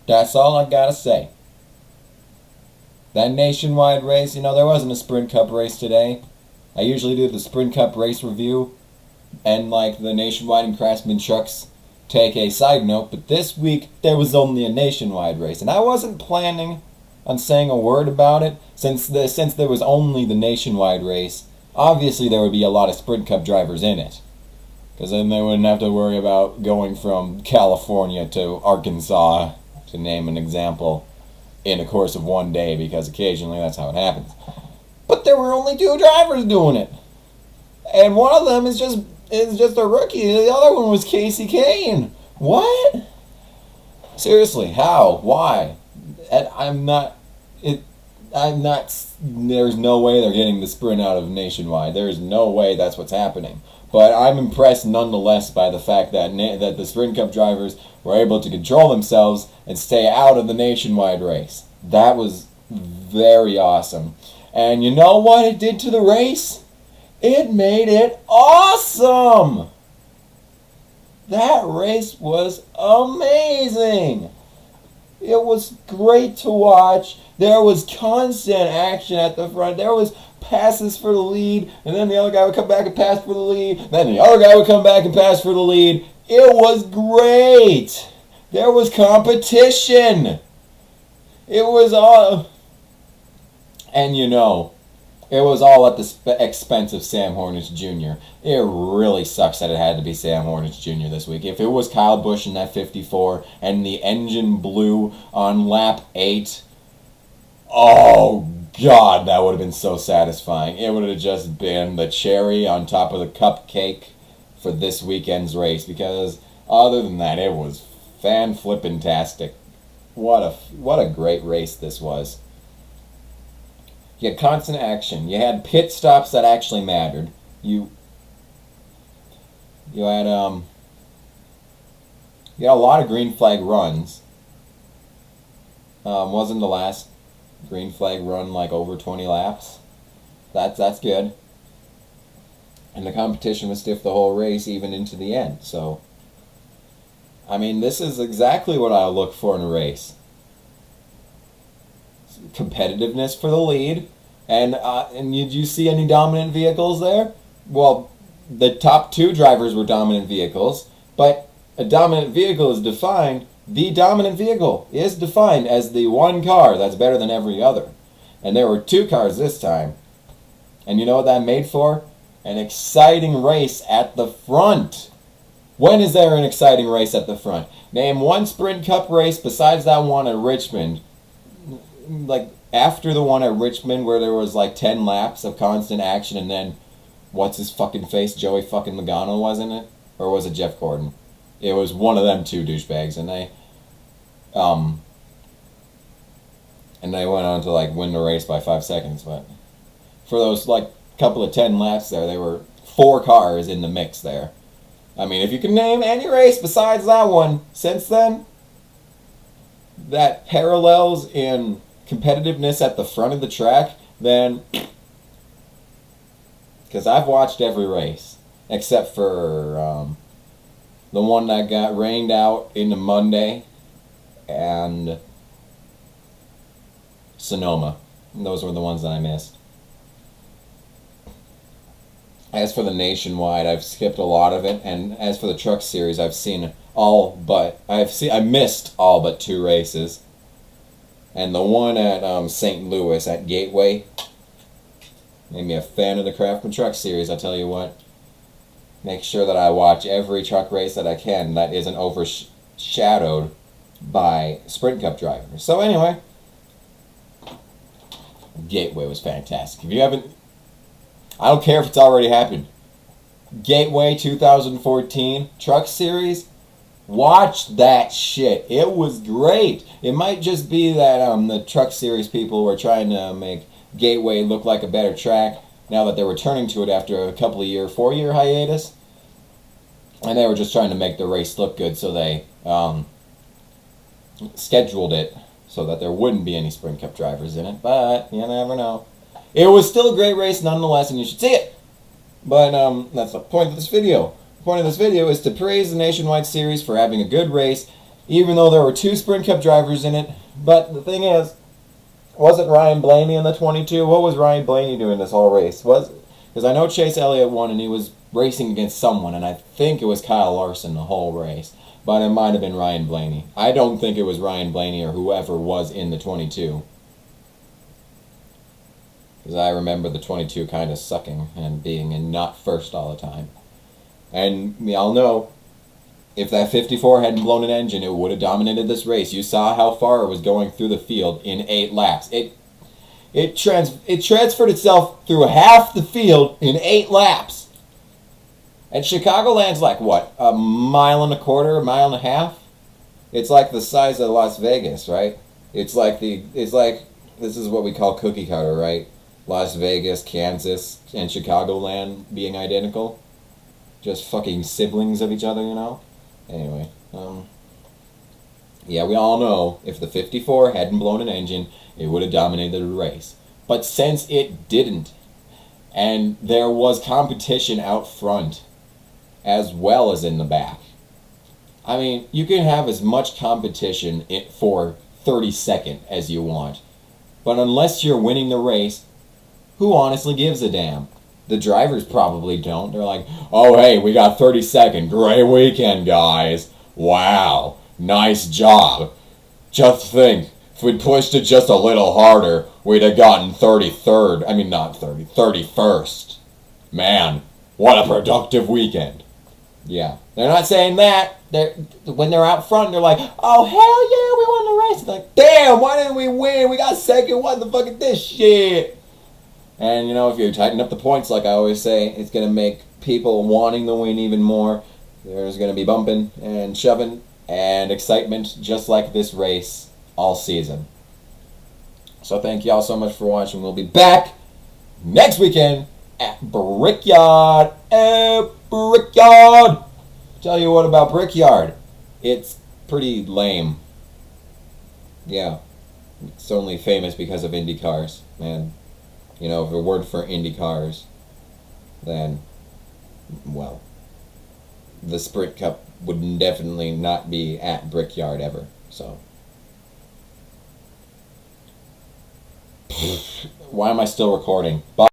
That's all I gotta say. That nationwide race, there wasn't a Sprint Cup race today. I usually do the Sprint Cup race review and like the Nationwide and Craftsman trucks take a side note, but this week there was only a nationwide race, and I wasn't planning on saying a word about it since there was only the nationwide race. Obviously, there would be a lot of Sprint Cup drivers in it, because then they wouldn't have to worry about going from California to Arkansas, to name an example, in the course of one day, because occasionally that's how it happens. But there were only 2 drivers doing it, and one of them is just a rookie. The other one was Casey Kane. What? Seriously, how? Why? And there's no way they're getting the sprint out of Nationwide. There's no way that's what's happening. But I'm impressed nonetheless by the fact that the Sprint Cup drivers were able to control themselves and stay out of the Nationwide race. That was very awesome. And you know what it did to the race? It made it awesome! That race was amazing! It was great to watch. There was constant action at the front. There was passes for the lead, and then the other guy would come back and pass for the lead. Then the other guy would come back and pass for the lead. It was great. There was competition. It was all... And it was all at the expense of Sam Hornish Jr. It really sucks that it had to be Sam Hornish Jr. this week. If it was Kyle Busch in that 54 and the engine blew on lap 8, oh God, that would have been so satisfying. It would have just been the cherry on top of the cupcake for this weekend's race, because other than that, it was fan-flippin-tastic. What a great race this was. You had constant action. You had pit stops that actually mattered. You had a lot of green flag runs. Wasn't the last green flag run like over 20 laps? That's good. And the competition was stiff the whole race, even into the end. So, I mean, this is exactly what I look for in a race. Competitiveness for the lead, and did you see any dominant vehicles there? Well, the top 2 drivers were dominant vehicles, but a dominant vehicle is defined. The dominant vehicle is defined as the one car that's better than every other, and there were 2 cars this time. And you know what that made for? An exciting race at the front. When is there an exciting race at the front? Name one Sprint Cup race besides that one at Richmond, like after the one at Richmond where there was like 10 laps of constant action, and then what's his fucking face, Joey fucking Logano was in it, or was it Jeff Gordon? It was one of them 2 douchebags, and they went on to like win the race by 5 seconds. But for those like couple of 10 laps there, there were 4 cars in the mix there. I mean, if you can name any race besides that one since then that parallels in competitiveness at the front of the track, then, because I've watched every race except for the one that got rained out into Monday and Sonoma. Those were the ones that I missed. As for the Nationwide, I've skipped a lot of it, and as for the Truck Series, I missed all but 2 races. And the one at St. Louis at Gateway made me a fan of the Craftsman Truck Series. I tell you what, make sure that I watch every truck race that I can that isn't overshadowed by Sprint Cup drivers. So anyway, Gateway was fantastic. If you haven't, I don't care if it's already happened. Gateway 2014 Truck Series, watch that shit. It was great. It might just be that the Truck Series people were trying to make Gateway look like a better track now that they're returning to it after a couple of 4-year hiatus. And they were just trying to make the race look good, so they scheduled it so that there wouldn't be any Sprint Cup drivers in it. But you never know. It was still a great race nonetheless, and you should see it. But that's the point of this video. The point of this video is to praise the Nationwide Series for having a good race, even though there were two Sprint Cup drivers in it. But the thing is, wasn't Ryan Blaney in the 22? What was Ryan Blaney doing this whole race? Because I know Chase Elliott won and he was racing against someone, and I think it was Kyle Larson the whole race. But it might have been Ryan Blaney. I don't think it was Ryan Blaney or whoever was in the 22. Because I remember the 22 kind of sucking and being in not first all the time. And we all know, if that 54 hadn't blown an engine, it would have dominated this race. You saw how far it was going through the field in 8 laps. It transferred itself through half the field in 8 laps. And Chicagoland's like, what, a mile and a quarter, a mile and a half? It's like the size of Las Vegas, right? It's like, this is what we call cookie cutter, right? Las Vegas, Kansas, and Chicagoland being identical. Just fucking siblings of each other, you know? Anyway, yeah, we all know if the 54 hadn't blown an engine, it would have dominated the race. But since it didn't, and there was competition out front as well as in the back, I mean, you can have as much competition for 32nd as you want, but unless you're winning the race, who honestly gives a damn? The drivers probably don't. They're like, oh, hey, we got 32nd. Great weekend, guys. Wow. Nice job. Just think, if we'd pushed it just a little harder, we'd have gotten 33rd. I mean, not 31st. Man, what a productive weekend. Yeah. They're not saying that. When they're out front, they're like, oh, hell yeah, we won the race. It's like, damn, why didn't we win? We got second. What the fuck is this shit? And, you know, if you tighten up the points, like I always say, it's going to make people wanting the win even more. There's going to be bumping and shoving and excitement just like this race all season. So thank you all so much for watching. We'll be back next weekend at Brickyard. Brickyard! Tell you what about Brickyard. It's pretty lame. Yeah. It's only famous because of Indy cars, man. You know, if it weren't for Indy cars, then, well, the Sprint Cup would definitely not be at Brickyard ever. So, why am I still recording? Bye.